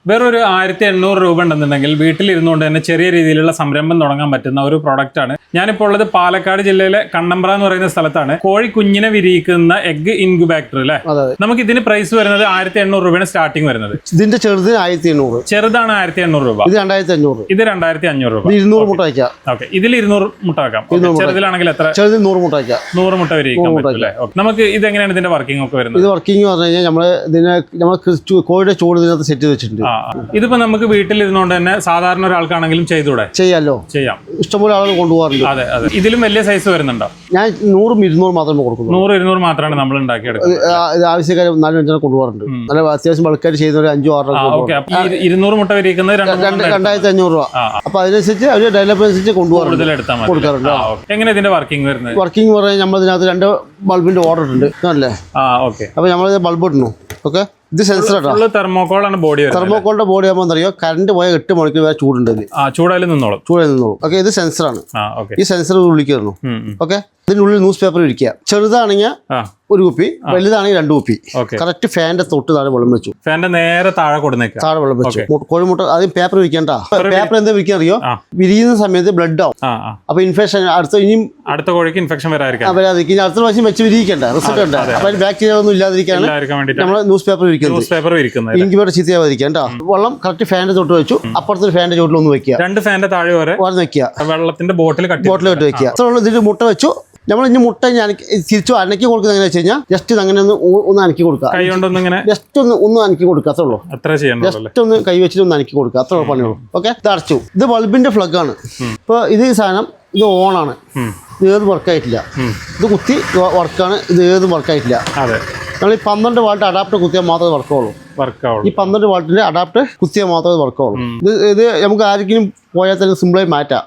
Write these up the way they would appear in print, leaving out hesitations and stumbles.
വേറൊരു 1800 രൂപ ഉണ്ടെന്നുണ്ടെങ്കിൽ വീട്ടിലിരുന്നുകൊണ്ട് തന്നെ ചെറിയ രീതിയിലുള്ള സംരംഭം തുടങ്ങാൻ പറ്റുന്ന ഒരു പ്രോഡക്റ്റ് ആണ്. ഞാനിപ്പോൾ ഉള്ളത് പാലക്കാട് ജില്ലയിലെ കണ്ണമ്പ്ര എന്ന് പറയുന്ന സ്ഥലത്താണ്. കോഴി കുഞ്ഞിനെ വിരിയിക്കുന്ന എഗ് ഇൻക്യുബേറ്റർ അല്ലേ? നമുക്ക് ഇതിന് പ്രൈസ് വരുന്നത് 1800 രൂപയാണ് സ്റ്റാർട്ടിംഗ് വരുന്നത്. ഇതിന്റെ ചെറുത് 1800, ചെറുതാണ് 1800 രൂപ, ഇത് 2500, ഇത് 2500 രൂപ. 200 മുട്ട വയ്ക്കാം. ഓക്കെ, ഇതിൽ 200 മുട്ട വെക്കാം. ചെറുതിലാണെങ്കിൽ എത്ര? ചെറുത് 100 മുട്ട വയ്ക്കാം. 100 മുട്ട വിരിയിക്കാൻ പറ്റും അല്ലേ? നമുക്ക് ഇത് എങ്ങനെയാണ് ഇതിന്റെ വർക്കിംഗ് ഒക്കെ വരുന്നത്? ഇത് വർക്കിംഗ് പറഞ്ഞു കഴിഞ്ഞാൽ നമ്മൾ കോഴിയുടെ ചൂട് ഇതിനകത്ത് സെറ്റ് ചെയ്ത് വെച്ചിട്ടുണ്ട്. ഇതിപ്പോ നമുക്ക് വീട്ടിലിരുന്നുകൊണ്ട് തന്നെ സാധാരണ ഒരാൾക്കാണെങ്കിലും ചെയ്തൂടെ? ചെയ്യാം. ഇഷ്ടംപോലെ ആളുകൾ കൊണ്ടുപോകാറുണ്ട്. അതെ അതെ. ഇതിലും വലിയ സൈസ് വരുന്നുണ്ടോ? ഞാൻ 100 200 മാത്രമേ കൊടുക്കുന്നു. 100 200 മാത്രമാണ് നമ്മൾ ഉണ്ടാക്കിയെടുക്കുന്നത്. ആവശ്യക്കാർ 4-5 കൊണ്ടുപോകാറുണ്ട്. നല്ല അത്യാവശ്യം ബൾക്കാർ ചെയ്യുന്നവർ 5-6 200 മുട്ട വിരിക്കുന്നത് 2500 രൂപ. അപ്പൊ അതിനനുസരിച്ച് അവർ ഡെവലപ്പ് അനുസരിച്ച് കൊടുക്കാറുണ്ട്. എങ്ങനെ ഇതിന്റെ വർക്കിംഗ് വരുന്നത്? വർക്കിംഗ് പറഞ്ഞാൽ നമ്മൾ ഇതിനകത്ത് 2 ബൾബിന്റെ ഓർഡർ ഉണ്ട് അല്ലേ? അപ്പൊ നമ്മൾ ബൾബ് ഇടണു. ഓക്കെ, ഇത് സെൻസർ തെർമോക്കോളാണ് ബോഡി. തെർമോക്കോളിന്റെ ബോഡി ആകുമ്പോൾ അറിയോ, കറണ്ട് പോയ 8 മണിക്കൂർ വരെ ചൂടുണ്ട്. ചൂടായാലും നിന്നോളും. ഓക്കെ, ഇത് സെൻസറാണ്. ഈ സെൻസർ ഉള്ളിക്കുന്നു. ഓക്കെ, ഇതിനുള്ളിൽ ന്യൂസ് പേപ്പർ ഇരിക്കുക. ചെറുതാണെങ്കിൽ 1 കുപ്പി, വലുതാണെങ്കിൽ 2 കുപ്പി. കറക്റ്റ് ഫാന്റെ തൊട്ട് താഴെ വെള്ളം വെച്ചു. ഫാന്റെ നേരെ താഴെ വെള്ളം വെച്ചു. കോഴിമുട്ട ആദ്യം പേപ്പർ വിരിക്കണ്ട. പേപ്പർ എന്താ വിരിക്കാൻ അറിയോ, വിരിയുന്ന സമയത്ത് ബ്ലഡ് ആവും. അപ്പൊ ഇൻഫെക്ഷൻ അടുത്ത കോഴിക്ക് ഇൻഫെക്ഷൻ വരാതിരിക്കും. അടുത്ത പ്രാവശ്യം വെച്ച് വിരിയിക്കണ്ട, റിസൾട്ട് ഉണ്ട്. അപ്പൊ അതിന് ബാക്ടീരിയ ഒന്നും ഇല്ലാതിരിക്കാണ് നമ്മൾ ന്യൂസ് പേപ്പർ വിരിക്കുന്നത്. ഇൻക്യുബേറ്റർ ചീത്തയാവാതിരിക്കാൻ. വെള്ളം കറക്റ്റ് ഫാന്റെ തൊട്ട് വെച്ചു. അപ്പുറത്തെ ഫാന്റെ ചോട്ടിൽ ഒന്ന് വെക്കുക. 2 ഫാന്റെ താഴെ വരെ വെക്കുക. വെള്ളത്തിന്റെ ബോട്ടിൽ കെട്ടി വെക്കുക. അത്രയുള്ള ഇതിൽ മുട്ട വെച്ചു. നമ്മൾ ഇനി മുട്ട തിരിച്ചു അനക്കി കൊടുക്കുന്നത് എങ്ങനെ വെച്ച് കഴിഞ്ഞാൽ ജസ്റ്റ് അങ്ങനെ ഒന്ന് അനക്കി കൊടുക്കുക. ജസ്റ്റ് ഒന്ന് അനക്കി കൊടുക്കുക. അത്രേ ഉള്ളൂ. ജസ്റ്റ് ഒന്ന് കൈ വെച്ചിട്ട് ഒന്ന് അനക്കി കൊടുക്കുക. അത്ര പണിയുള്ളൂ. ഓക്കെ, ഇത് അടച്ചു. ഇത് ബൾബിന്റെ പ്ലഗ് ആണ്. ഇപ്പൊ ഇത് സാധനം ഇത് ഓണാണ്. ഇത് ഏത് വർക്കായിട്ടില്ല. ഇത് കുത്തി വർക്കാണ്. ഇത് ഏതും വർക്കായിട്ടില്ല. നമ്മൾ ഈ 12 വാട്ട് അഡാപ്റ്റർ കുത്തിയാൽ മാത്രമേ വർക്കാവുള്ളൂ. ഈ 12 വാട്ടിന്റെ അഡാപ്റ്റർ കുത്തിയാൽ മാത്രമേ വർക്കാവുള്ളൂ. ഇത് നമുക്ക് ആർക്കെങ്കിലും പോയാൽ തന്നെ സിമ്പിളായി മാറ്റാം.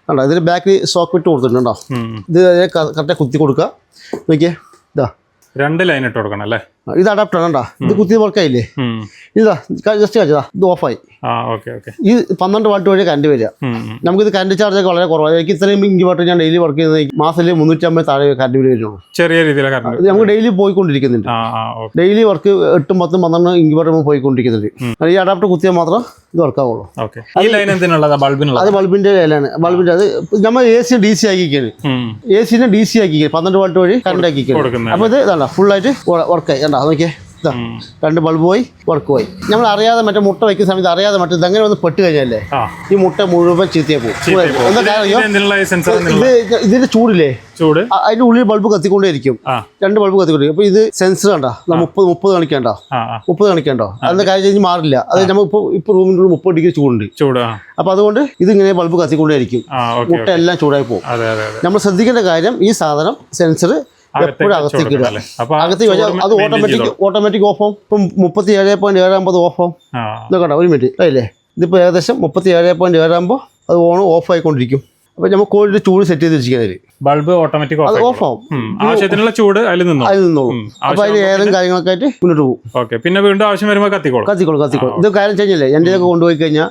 കണ്ടോ, ഇതിന് ബാക്കിൽ സോക്കറ്റ് കൊടുത്തിട്ടുണ്ടോ? ഇത് കറക്റ്റായി കുത്തി കൊടുക്കുക. നോക്കിയേ, ഇതാ 2 ലൈൻ ഇട്ട് കൊടുക്കണം അല്ലേ? ഇത് അഡാപ്റ്റർ കണ്ടാ, ഇത് കുത്തി വർക്കായില്ലേ? ഇതാ ജസ്റ്റ് കാണിച്ചതാ, ഇത് ഓഫായി. ഈ 12 വാട്ട് വഴി കറണ്ട് വരിക. നമുക്കിത് കറണ്ട് ചാർജ് ഒക്കെ വളരെ കുറവാണ്. എനിക്ക് ഇത്രയും ഇൻക്യുബേറ്റർ ഞാൻ ഡെയിലി വർക്ക് ചെയ്യുന്നത് മാസത്തിൽ 350 താഴെ കറണ്ട് ബില്ല് വരുന്നുള്ളൂ. ചെറിയ രീതിയിൽ നമുക്ക് ഡെയിലി പോയിക്കൊണ്ടിരിക്കുന്നുണ്ട്. ഡെയിലി വർക്ക് 8, 10, 12 ഇൻക്യുബേറ്റർ പോയിക്കൊണ്ടിരിക്കുന്നുണ്ട്. ഈ അഡാപ്റ്റർ കുത്തിയാൽ മാത്രം ഇത് വർക്കാവുള്ളൂ. അത് ബൾബിന്റെ ലൈനാണ്. ബൾബിന്റെ അത് നമ്മൾ AC DC ആക്കിക്കാണ്. AC DC ആക്കിക്കുക. 12 what വഴി കറണ്ട് ആക്കിക്കുക. അപ്പൊ ഇത് ഇതാ ഫുള്ളായിട്ട് വർക്കായി. കണ്ടാ, നോക്കിയേ, 2 ബൾബ് പോയി, വർക്ക് പോയി. നമ്മൾ അറിയാതെ മറ്റേ മുട്ട വയ്ക്കുന്ന സമയത്ത് അറിയാതെ മറ്റേ ഇതങ്ങനെ ഒന്ന് പെട്ട് കഴിഞ്ഞാലേ ഈ മുട്ട മുഴുവൻ ചീത്തയായി പോകും. ഇതിന്റെ ചൂടില്ലേ, അതിന്റെ ഉള്ളിൽ ബൾബ് കത്തിക്കൊണ്ടേയിരിക്കും. 2 ബൾബ് കത്തിക്കൊണ്ടിരിക്കും. അപ്പൊ ഇത് സെൻസർ കണ്ടോ, 30 കാണിക്കണ്ടോ, 30 കാണിക്കണ്ടോ? അതിന്റെ കാര്യം കഴിഞ്ഞ് മാറില്ല. അത് നമ്മൾ ഇപ്പൊ റൂമിന്റെ ഉള്ളിൽ 30 ഡിഗ്രി ചൂടുണ്ട്. അപ്പൊ അതുകൊണ്ട് ഇതിങ്ങനെ ബൾബ് കത്തിക്കൊണ്ടേയിരിക്കും. മുട്ട എല്ലാം ചൂടായി പോകും. നമ്മൾ ശ്രദ്ധിക്കേണ്ട കാര്യം, ഈ സാധനം സെൻസർ എപ്പോഴും അകത്തേക്ക് ഇടുക. അകത്തേക്ക് വെച്ചാൽ അത് ഓട്ടോമാറ്റിക് ഓഫ് ആവും. ഇപ്പം 37.7 ഓഫ് ആവും. ഇതൊക്കെ 1 മിനിറ്റ് അല്ലേ? ഇതിപ്പോൾ ഏകദേശം 37.7 ആകുമ്പോൾ അത് ഓഫ് ആയിക്കൊണ്ടിരിക്കും. അപ്പോൾ നമ്മൾ കോഴിയുടെ ചൂട് സെറ്റ് ചെയ്ത് വെച്ചിരിക്കുന്നത് ബൾബ് ഓട്ടോമാറ്റിക് ഓഫ് ആവും. ആവശ്യത്തിനുള്ള ചൂട് അതിൽ നിന്നോളും. അപ്പോൾ അതിൽ ഏതെങ്കിലും കാര്യങ്ങളൊക്കെ ആയിട്ട് മുന്നോട്ട് പോകും. പിന്നെ വീണ്ടും ആവശ്യം വരുമ്പോൾ കത്തിക്കോളും. ഇത് കാര്യം കഴിഞ്ഞല്ലേ, എൻ്റെ ഇതൊക്കെ കൊണ്ടുപോയി കഴിഞ്ഞാൽ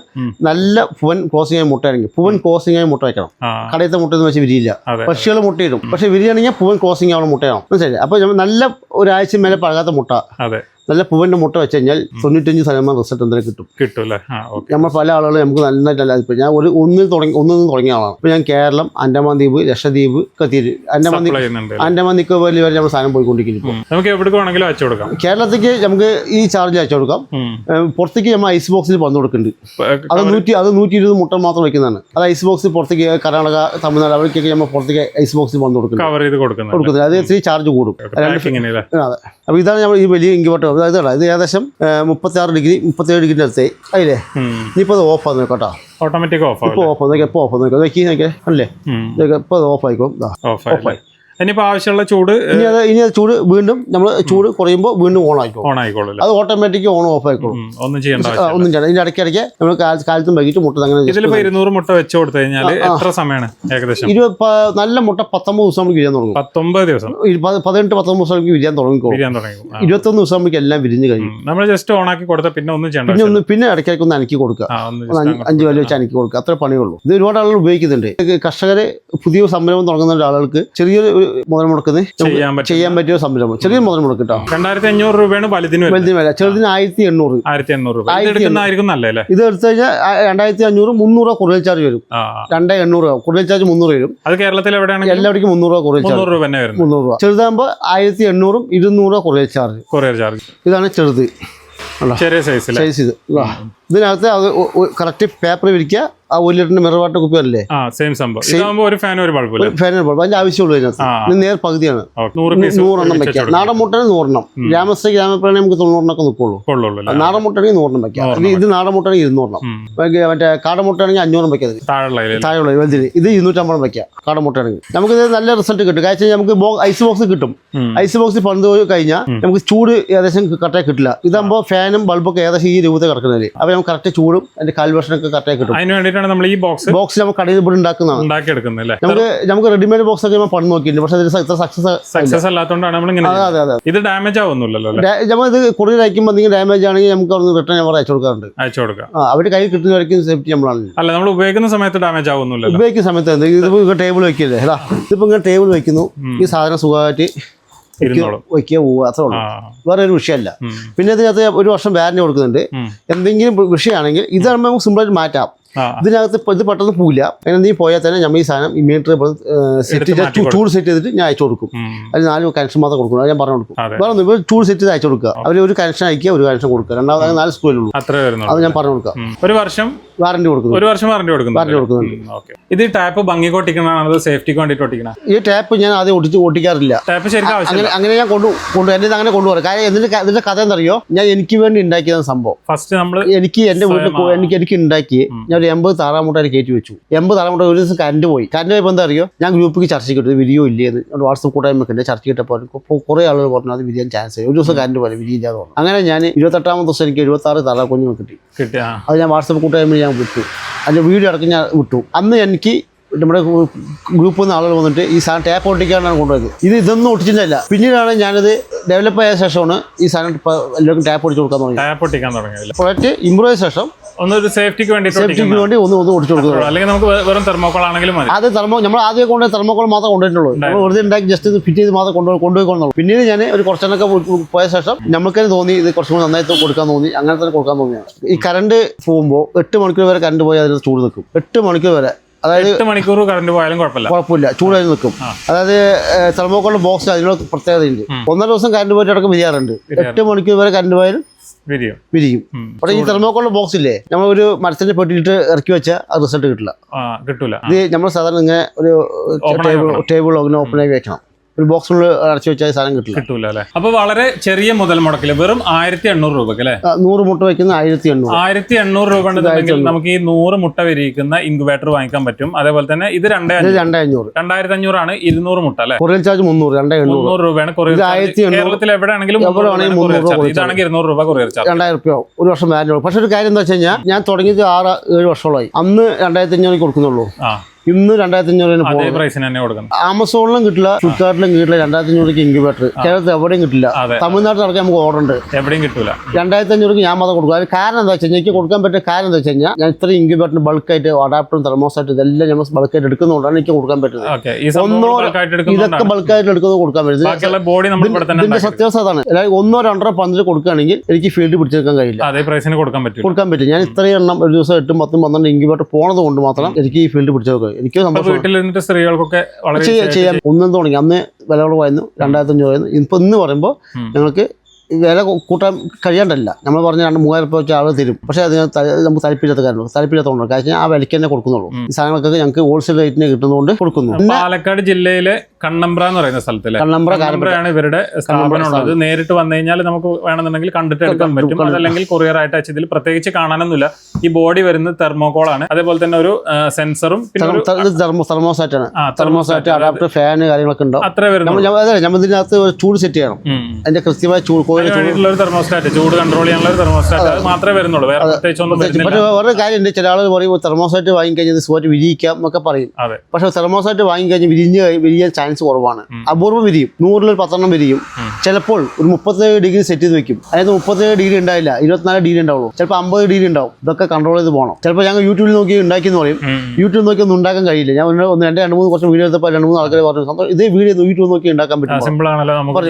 നല്ല പൂവൻ ക്രോസിംഗ് ആയി മുട്ട ആണെങ്കിൽ പൂവൻ ക്രോസിംഗ് ആയി മുട്ട വയ്ക്കണം. കടയത്തെ മുട്ട എന്ന് വെച്ചാൽ വിരിയില്ല. പക്ഷികൾ മുട്ടയിടും. പക്ഷെ വിരിയാണെങ്കിൽ പൂവൻ ക്രോസിംഗ് ആവണം മുട്ടയാവും. മനസ്സിലായി? അപ്പോൾ നല്ല ഒരാഴ്ച മേലെ പഴകാത്ത മുട്ട, നല്ല പൂവന്റെ മുട്ട വെച്ച് കഴിഞ്ഞാൽ 95% റിസൾട്ട് എന്തായാലും കിട്ടും. നമ്മൾ പല ആളുകളും നമുക്ക് നന്നായിട്ടല്ല. ഇപ്പം ഞാൻ ഒന്നിൽ തുടങ്ങിയ ആളാണ്. ഇപ്പം ഞാൻ കേരളം, അൻഡമാൻ ദ്വീപ്, ലക്ഷദ്വീപ്, കത്തീര്, അൻഡമാൻ നിക്കോബാറിൽ വരെ നമ്മൾ സാധനം പോയിക്കൊണ്ടിരിക്കുന്നു. കേരളത്തിലേക്ക് നമുക്ക് ഈ ചാർജിൽ അയച്ചു കൊടുക്കാം. പുറത്തേക്ക് നമ്മൾ ഐസ് ബോക്സിൽ വന്നു കൊടുക്കുന്നുണ്ട്. അത് 120 മുട്ട മാത്രം വയ്ക്കുന്നതാണ്. അത് ഐസ് ബോക്സിൽ പുറത്തേക്ക് കർണാടക, തമിഴ്നാട് അവിടേക്കൊക്കെ നമ്മൾ പുറത്തേക്ക് ഐസ് ബോക്സിൽ വന്നു കൊടുക്കുന്നത്. അത് ഇത്തിരി ചാർജ് കൂടും. അതെ. അപ്പോൾ ഇതാണ് നമ്മൾ ഈ വലിയ ഇൻക്യുബേറ്റർ. അതായത് ഇത് ഏകദേശം 36 ഡിഗ്രി 37 ഡിഗ്രി അടുത്തേ അതില്ലേ. ഇനിയിപ്പോൾ അത് ഓഫ് ആകുന്നു കേട്ടോ. ഓട്ടോമാറ്റിക് ഓഫ് നോക്കിയേ അല്ലേ? ഇപ്പോൾ അത് ഓഫ് ആയിക്കോ. ഓഫായി. ഇനിയിപ്പോൾ ആവശ്യമുള്ള ചൂട് ഇനി ചൂട് വീണ്ടും നമ്മൾ ചൂട് കുറയുമ്പോൾ വീണ്ടും ഓൺ ആയിക്കോളും. അത് ഓട്ടോമാറ്റിക് ഓൺ ഓഫ് ആയിക്കോളും. ഒന്നും ചെയ്യണ്ട. ഇതിന്റെ ഇടയ്ക്കിടയ്ക്ക് നമ്മൾ കാലത്തും വൈകിട്ട് മുട്ട അങ്ങനെ 200 മുട്ട വെച്ച് കൊടുത്തു കഴിഞ്ഞാൽ എത്ര സമയമാണ് ഏകദേശം? നല്ല മുട്ട 19 ദിവസം നമുക്ക് വിരിയാൻ തുടങ്ങും. 19 ദിവസം 18-19 ദിവസം വിരിയാൻ തുടങ്ങിക്കോളും. 21 ദിവസം നമുക്ക് എല്ലാം വിരിഞ്ഞ് കഴിയും. നമ്മൾ ജസ്റ്റ് ഓൺ ആക്കി കൊടുത്താൽ പിന്നെ ഒന്നും ചെയ്യണ്ട. പിന്നെ ഇടയ്ക്കിടയ്ക്ക് ഒന്ന് അനക്കി കൊടുക്കുക. 5 വല വെച്ച് അനക്കി കൊടുക്കുക. അത്ര പണിയുള്ളൂ. ഇത് ഒരുപാട് ആളുകൾ ഉപയോഗിക്കുന്നുണ്ട്. കർഷകരെ പുതിയ സംരംഭം തുടങ്ങുന്ന ആളുകൾക്ക് ചെറിയൊരു മുതൽ മുടക്കുന്നത് ചെയ്യാൻ പറ്റിയ സംരംഭം. ചെറിയ മുതൽ മുടക്ക് കേട്ടോ. 2500 രൂപയാണ് വലുതിന് വില. ചെറുതിന് 1800 രൂപ. ഇത് എടുത്തു കഴിഞ്ഞാൽ 2500 300 രൂപ കൊറിയർ ചാർജ് വരും. 2800 രൂപ കൊറിയർ ചാർജ് 300 വരും. അത് കേരളത്തിൽ എവിടെയാണ് എല്ലാവർക്കും 300 രൂപ കൊറിയർ ചാർജ്. 300 രൂപ. ചെറുതാകുമ്പോൾ 1800 200 രൂപ കൊറിയർ ചാർജ്. ഇതാണ് ചെറുത്. ചെറിയ സൈസ്. ഇത് ഇതിനകത്ത് അത് കറക്റ്റ് പേപ്പർ വിരിക്കുക. ആ 1 ലിറ്ററിന്റെ മിറർ വാട്ടർ കുപ്പി വരില്ലേ, സെയിം സംഭവം. ഒരു ഫാൻ ഒരു ബൾബ് അതിന്റെ ആവശ്യമുള്ളൂ. ഇതിനകത്ത് നേർ പകുതിയാണ്. 100 എണ്ണം വെക്കാം. നാടൻ മുട്ടന് 100 എണ്ണം. ഗ്രാമസ്ഥ ഗ്രാമപ്രാണി നമുക്ക് 90 എണ്ണൊക്കെ നിൽക്കുള്ളൂ. നാടൻ മുട്ടാണെങ്കിൽ 100 എണ്ണം വെക്കാം. ഇത് നാടൻ മുട്ടാണെങ്കിൽ 200 എണ്ണം. മറ്റേ കാടമുട്ടാണെങ്കിൽ 500 വെക്കാം. താഴെയുള്ള വലുതിന് ഇത് 250 വെക്കാം. കാടമുട്ടാണെങ്കിൽ നമുക്കിത് നല്ല റിസൾട്ട് കിട്ടും. കാര്യം നമുക്ക് ഐസ് ബോക്സ് കിട്ടും. ഐസ് ബോക്സ് പണ്ട് പോയി കഴിഞ്ഞാൽ നമുക്ക് ചൂട് ഏകദേശം കറക്റ്റായി കിട്ടില്ല. ഇതാകുമ്പോൾ ഫാനും ബൾബൊക്കെ ഏകദേശം ഈ രൂപത്തിൽ കിടക്കുന്നത്. അപ്പോൾ നമുക്ക് കറക്റ്റ് ചൂടും അതിന്റെ കാൽവേഷനൊക്കെ കറക്റ്റായി കിട്ടും. നമ്മൾ ഈ ബോക്സ് നമുക്ക് കടയിൽ ഇവിടെ ഉണ്ടാക്കുന്നതാണ്. നമുക്ക് റെഡിമെയ്ഡ് ബോക്സ് ഒക്കെ പണ്ട് നോക്കിയിട്ടുണ്ട്. പക്ഷേ ഇത്ര സക്സസ് അല്ലാത്തതുകൊണ്ടാണ് ഇത് ഡാമേജ് ആവുന്നില്ലല്ലോ. നമ്മൾ ഇത് കൊറിയർ അയക്കുമ്പോൾ എന്തെങ്കിലും ഡാമേജ് ആണെങ്കിൽ നമുക്ക് അവിടെ റിട്ടേൺ അവർ അയച്ചു കൊടുക്കാം. അവരുടെ കയ്യിൽ കിട്ടുന്ന വരയ്ക്കും സേഫ്റ്റി നമ്മളാണ്. അല്ല, നമ്മൾ ഉപയോഗിക്കുന്ന സമയത്ത് ഡാമേജ് ആവുന്നില്ല. ഉപയോഗിക്കുന്ന സമയത്ത് ഇതിപ്പോ ടേബിൾ വെക്കില്ലേ, ഇതിപ്പോ ഇങ്ങനെ ടേബിൾ വെക്കുന്നു. ഈ സാധനം സുഖമായിട്ട് വയ്ക്കുക പോവുക, അത്രേ ഉള്ളൂ. വേറെ ഒരു വിഷയമല്ല. പിന്നെ ഇതിനകത്ത് 1 വർഷം വാറന്റി കൊടുക്കുന്നുണ്ട്. എന്തെങ്കിലും വിഷയമാണെങ്കിൽ ഇതാകുമ്പോൾ നമുക്ക് സിമ്പിളായിട്ട് മാറ്റാം. ഇതിനകത്ത് ഇത് പെട്ടെന്ന് പോവില്ല. അങ്ങനെ നീ പോയാൽ തന്നെ നമ്മൾ ഈ സാധനം ഇമ്മീഡിയറ്റ് ചൂട് സെറ്റ് ചെയ്തിട്ട് ഞാൻ അയച്ചു കൊടുക്കും. അതിൽ 4 കണക്ഷൻ മാത്രം കൊടുക്കും. അത് ഞാൻ പറഞ്ഞു കൊടുക്കും. വേറെ ചൂട് സെറ്റ് ചെയ്ത് അയച്ചു കൊടുക്കുക. അവർ ഒരു കണക്ഷൻ അയക്കുക, ഒരു കണക്ഷൻ കൊടുക്കുക. രണ്ടാമത് 4 സ്കൂളുള്ളൂ. അത് ഞാൻ പറഞ്ഞു കൊടുക്കാം. 1 വർഷം വാറന്റി കൊടുക്കുന്നു. 1 വർഷം വാറന്റി കൊടുക്കുന്നുണ്ട്. ഇത് ടാപ്പ് ഭംഗിക്ക് ഒട്ടിക്കണോ സേഫ്റ്റിക്ക് വേണ്ടിയിട്ട് ഒട്ടിക്കണം? ഈ ടാപ്പ് ഞാൻ ആദ്യം ഓടിക്കാറില്ല. ടാപ്പ് ശരിക്കും അങ്ങനെ ഞാൻ എന്റെ അങ്ങനെ കൊണ്ടുപോകാം. കാര്യം ഇതിന്റെ കഥ എന്തറിയോ, ഞാൻ എനിക്ക് വേണ്ടി ഉണ്ടാക്കിയതാണ് സംഭവം. ഫസ്റ്റ് നമ്മൾ എനിക്ക് എന്റെ വീട്ടിൽ എനിക്ക് ഉണ്ടാക്കി ഞാൻ 80 താറാമുട്ടായി കയറ്റി വെച്ചു. 80 താറാമുട്ട ഒരു ദിവസം കറണ്ട് പോയപ്പോൾ എന്താ അറിയോ, ഞാൻ ഗ്രൂപ്പിൽ ചർച്ചയ്ക്ക് ഇട്ടത് വീഡിയോ ഇല്ലേത് വാട്സപ്പ് കൂട്ടായ്മ ഉണ്ട്. ചർച്ച കിട്ടപ്പോൾ കുറേ ആളുകൾ പറഞ്ഞു അത് വിരിയാൻ ചാൻസ്. ഒരു ദിവസം കറണ്ട് പോലെ വിരിയില്ലാതെ പറഞ്ഞു. അങ്ങനെ ഞാൻ 28ാമത്തെ ദിവസം എനിക്ക് 76 താറാ കുഞ്ഞുങ്ങൾ കിട്ടി. അത് ഞാൻ വാട്സപ്പ് കൂട്ടായ്മ ഞാൻ വിട്ടു. അതിൻ്റെ വീഡിയോ അടക്കം ഞാൻ വിട്ടു. അന്ന് എനിക്ക് നമ്മുടെ ഗ്രൂപ്പിൽ നിന്ന് ആളുകൾ വന്നിട്ട് ഈ സാധനം ടാപ്പ് ഒട്ടിക്കാനാണ് കൊണ്ടുപോയത്. ഇതൊന്നും ഒട്ടിച്ചിട്ടില്ല. പിന്നീടാണ് ഞാനത് ഡെവലപ്പ് ആയ ശേഷമാണ് ഈ സാധനം എല്ലാവർക്കും ടാപ്പ് ഒട്ടിച്ച് കൊടുക്കാൻ തുടങ്ങി. പ്രൊഡക്റ്റ് ഇമ്പ്രൂവ് ആയ ശേഷം ഒന്നൊരു സേഫ്റ്റിക്ക് വേണ്ടി ഒന്ന് ഒടിച്ചു കൊടുക്കുക. അല്ലെങ്കിൽ നമുക്ക് വെറും തെർമോക്കോൾ ആണെങ്കിലും മതി. അത് നമ്മൾ ആദ്യം കൊണ്ട് തെർമോക്കോൾ മാത്രം കൊണ്ടുവരുന്നുള്ളൂ. നമ്മൾ വെറുതെ ഉണ്ടാക്കി ജസ്റ്റ് ഇത് ഫിറ്റ് ചെയ്ത് മാത്രം കൊണ്ടുപോയിക്കൊള്ളുള്ളൂ. പിന്നീട് ഞാൻ ഒരു കുറച്ചെണ്ണൊക്കെ പോയ ശേഷം നമുക്ക് തന്നെ തോന്നി ഇത് കുറച്ചും കൂടി നന്നായിട്ട് കൊടുക്കാൻ തോന്നി. അങ്ങനെ തന്നെ കൊടുക്കാൻ തോന്നിയാണ്. ഈ കറണ്ട് പോകുമ്പോൾ 8 മണിക്കൂർ വരെ കറണ്ട് പോയി അതിന് ചൂട് നിൽക്കും. 8 മണിക്കൂർ വരെ, അതായത് 8 മണിക്കൂർ കറണ്ട് പോയാലും കുഴപ്പമില്ല, ചൂടായി നിൽക്കും. അതായത് തെർമോക്കോളിന്റെ ബോക്സ് അതിനുള്ള പ്രത്യേകതയുണ്ട്. 1.5 ദിവസം കറണ്ട് പോയിട്ട് അടക്കം വിരിയാറുണ്ട്. 8 മണിക്കൂർ വരെ കറണ്ട് പോയാലും വിരിയും. പക്ഷേ ഈ തെർമോക്കോളിന്റെ ബോക്സ് ഇല്ലേ, നമ്മൾ ഒരു മരത്തിന്റെ പെട്ടിയിട്ട് ഇറക്കി വെച്ചാൽ അത് റിസൾട്ട് കിട്ടില്ല. ഇത് നമ്മൾ സാധാരണ ഇങ്ങനെ ഒരു ടേബിൾ അങ്ങനെ ഓപ്പൺ ആയി വെക്കണം. ഒരു ബോക്സിനുള്ളിൽ അടച്ചു വെച്ചാൽ സാധനം കിട്ടില്ല അല്ലേ? അപ്പൊ വളരെ ചെറിയ മുതൽ മുടക്കില് വെറും 1800 രൂപക്ക് അല്ലേ? 100 മുട്ട വയ്ക്കുന്ന 1800 രൂപ ഉണ്ടെന്നുണ്ടെങ്കിൽ നമുക്ക് ഈ 100 മുട്ട വിരിയിക്കുന്ന ഇൻക്യുബേറ്റർ വാങ്ങിക്കാൻ പറ്റും. അതേപോലെ തന്നെ ഇത് 2500 ആണ്. 200 മുട്ട അല്ലെ? കൊറിയർ ചാർജ് 300 രൂപയാണ് കൊറിയർ ചാർജ്. കേരളത്തിൽ എവിടെയാണെങ്കിലും ഇതാണെങ്കിൽ 200 രൂപ കൊറിയർ ചാർജ്. 2000 രൂപ ഒരു വർഷം വാറന്റി. പക്ഷെ ഒരു കാര്യം എന്താ വെച്ച് കഴിഞ്ഞാൽ ഞാൻ തുടങ്ങിയത് 6-7 വർഷമായി. അന്ന് 2500 കൊടുക്കുന്നുള്ളൂ. ഇന്ന് 2500 ആമസോണിലും കിട്ടില്ല, ഫ്ലിപ്കാർട്ടിലും കിട്ടില്ല. 2500 ഇൻക്യുബേറ്റർ കേരളത്തിൽ എവിടെയും കിട്ടില്ല. തമിഴ്നാട്ടിൽ നടക്കാൻ നമുക്ക് ഓർഡർ ഉണ്ട്, എവിടെയും കിട്ടില്ല. 2500 ഞാൻ മാത്രം കൊടുക്കും. അത് കാരണം എന്താ വെച്ചാൽ എനിക്ക് കൊടുക്കാൻ പറ്റിയ കാര്യം എന്താ വെച്ച് കഴിഞ്ഞാൽ ഞാൻ ഇത്രയും ഇൻക്യുബേറ്ററിന് ബൾക്കായിട്ട് അഡാപ്റ്ററും തെർമോസായിട്ട് ഇതെല്ലാം നമ്മൾ ബൾക്കായിട്ട് എടുക്കുന്നതുകൊണ്ടാണ് എനിക്ക് കൊടുക്കാൻ പറ്റുന്നത്. ഇതൊക്കെ ബൾക്കായിട്ട് എടുക്കുന്നത് കൊടുക്കാൻ പറ്റുന്നത്. ഇതിന്റെ സത്യാവസ്ഥ അതാണ്. അതായത് 1-2 പന്തിൽ കൊടുക്കുകയാണെങ്കിൽ എനിക്ക് ഫീൽഡ് പിടിച്ചെടുക്കാൻ കഴിയില്ല, കൊടുക്കാൻ പറ്റും. ഞാൻ ഇത്രയും എണ്ണം ഒരു ദിവസം 8, 10, 12 ഇൻക്യുബേറ്റർ പോണത് കൊണ്ട് മാത്രം എനിക്ക് ഈ ഫീൽഡ് പിടിച്ചെടുക്കുക. എനിക്ക് സ്ത്രീകൾക്കൊക്കെ ചെയ്യാം. ഒന്നും തുടങ്ങി അന്ന് വില കുറവായിരുന്നു, 2500 ആയിരുന്നു. ഇപ്പൊ ഇന്ന് പറയുമ്പോൾ ഞങ്ങൾക്ക് വില കൂട്ടാൻ കഴിയാണ്ടല്ല. നമ്മൾ പറഞ്ഞ 2-3000 രൂപ വെച്ച് ആൾ തരും. പക്ഷേ അത് നമുക്ക് താല്പര്യത്തെ കാര്യമുള്ളൂ. താല്പര്യത്തോണ്ട് കാര്യം ആ വിലയ്ക്ക് തന്നെ കൊടുക്കുന്നുള്ളൂ. ഈ സാധനങ്ങളൊക്കെ ഞങ്ങൾക്ക് ഹോൾസെയിൽ റേറ്റിന് കിട്ടുന്നതുകൊണ്ട് കൊടുക്കുന്നു. പാലക്കാട് ജില്ലയിലെ കണ്ണമ്പ്ര എന്ന് പറയുന്ന സ്ഥലത്തിലെ കണ്ണമ്പ്രയാണ് ഇവരുടെ സ്ഥാപനമുള്ളത്. നേരിട്ട് വന്നു കഴിഞ്ഞാൽ നമുക്ക് വേണമെന്നുണ്ടെങ്കിൽ കണ്ടിട്ട് എടുക്കാൻ പറ്റും. അതല്ലെങ്കിൽ കൊറിയർ ആയിട്ട് അയച്ചതിൽ പ്രത്യേകിച്ച് കാണാനൊന്നുമില്ല. ഈ ബോഡി വരുന്നത് തെർമോകോൾ ആണ്. അതേപോലെ തന്നെ ഒരു സെൻസറും തെർമോസാറ്റ് അഡാപ്റ്റർ ഫാൻ കാര്യങ്ങളൊക്കെ ഉണ്ടാവും. അത്ര വരുന്നത് ഇതിനകത്ത് ചൂട് സെറ്റ് ചെയ്യണം. അതിന്റെ കൃത്യമായ ചൂട് തെർമോസ്റ്റാറ്റ് ചൂട് കൺട്രോൾ ചെയ്യാനുള്ള ഒരു തെർമോസ്റ്റാറ്റ് അത് മാത്രമേ വരുന്നുള്ളൂ. വേറെ വേറെ കാര്യമുണ്ട്. ചില ആളുകൾ പറയും തെർമോസാറ്റ് വാങ്ങിക്കഴിഞ്ഞാൽ സുഖമായിട്ട് വിരിയിക്കാം എന്നൊക്കെ പറയും. പക്ഷെ തെർമോസാറ്റ് വാങ്ങിക്കഴിഞ്ഞാൽ വിരിയാൻ ചാൻസ് കുറവാണ്. അപൂർവം വിരിയും, 100-ൽ ഒരു 10 വിരിയും. ചിലപ്പോൾ ഒരു 37 ഡിഗ്രി സെറ്റ് ചെയ്ത് വെക്കും. അതായത് 37 ഡിഗ്രി ഉണ്ടായില്ല, 24 ഡിഗ്രി ഉണ്ടാവുള്ളൂ, ചിലപ്പോൾ 50 ഡിഗ്രി ഉണ്ടാവും. ഇതൊക്കെ കൺട്രോൾ ചെയ്ത് പോകണം. ചിലപ്പോൾ ഞങ്ങൾ യൂട്യൂബിൽ നോക്കി ഉണ്ടാക്കിയെന്ന് പറയും. യൂട്യൂബ് നോക്കി ഒന്നും ഉണ്ടാക്കാൻ കഴിയില്ല. ഞാൻ 2-3 കുറച്ച് വീഡിയോ എടുത്തപ്പോൾ 2-3 ആൾക്കാർ പറഞ്ഞു ഇതേ വീഡിയോ യൂട്യൂബ് നോക്കി ഉണ്ടാക്കാൻ പറ്റും.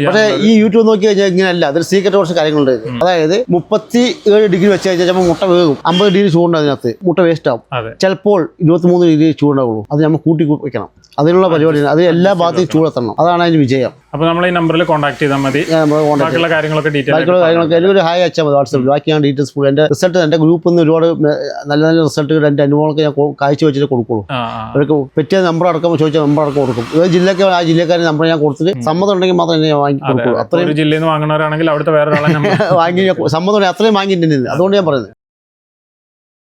പക്ഷേ ഈ യൂട്യൂബ് നോക്കി കഴിഞ്ഞാൽ ഇങ്ങനെയല്ല, അതൊരു സീക്രട്ട് കുറച്ച് കാര്യങ്ങളുണ്ട്. അതായത് 37 ഡിഗ്രി വെച്ച് കഴിഞ്ഞാൽ ചിലപ്പോൾ മുട്ട വേകും. 50 ഡിഗ്രി ചൂടുണ്ട് അതിനകത്ത്, മുട്ട വേസ്റ്റ് ആവും. ചിലപ്പോൾ 23 ഡിഗ്രി ചൂടുണ്ടാവുള്ളൂ. അത് നമ്മൾ കൂട്ടി വെക്കണം. അതിനുള്ള പരിപാടിയാണ്. അത് എല്ലാ ഭാഗത്തും ചൂടെത്തണം. അതാണ് അതിന് വിജയം. അപ്പോൾ നമ്മൾ ഈ നമ്പറിൽ കോൺടാക്ട് ചെയ്താൽ മതി. ബാക്കിയുള്ള കാര്യങ്ങളൊക്കെ ഒരു ഹായ് അയച്ചാൽ മതി വാട്സാപ്പിൽ. ബാക്കി ഞാൻ ഡീറ്റെയിൽസ് കൊടുക്കും. എൻ്റെ റിസൾട്ട് എൻ്റെ ഗ്രൂപ്പിൽ നിന്ന് ഒരുപാട് നല്ല നല്ല റിസൾട്ടുകൾ എൻ്റെ അനുഭവങ്ങളൊക്കെ ഞാൻ കാഴ്ച വെച്ചിട്ട് കൊടുക്കുള്ളൂ. അവർക്ക് പറ്റിയ നമ്പർ അടക്കം ചോദിച്ചാൽ നമ്പർ അടക്കം കൊടുക്കും. ഏത് ജില്ലയ്ക്ക് ആ ജില്ലക്കാരുടെ നമ്പർ ഞാൻ കൊടുത്തിട്ട് സമ്മതം ഉണ്ടെങ്കിൽ മാത്രമേ ഞാൻ വാങ്ങി കൊടുക്കുള്ളൂ. അത്രയും ജില്ലയിൽ നിന്ന് വാങ്ങുന്നവരാണെങ്കിൽ അവിടുത്തെ വേറെ വാങ്ങി സമ്മതം ഉണ്ടെങ്കിൽ അത്രയും വാങ്ങിയിട്ടുണ്ട്. അതുകൊണ്ട് ഞാൻ പറയുന്നത്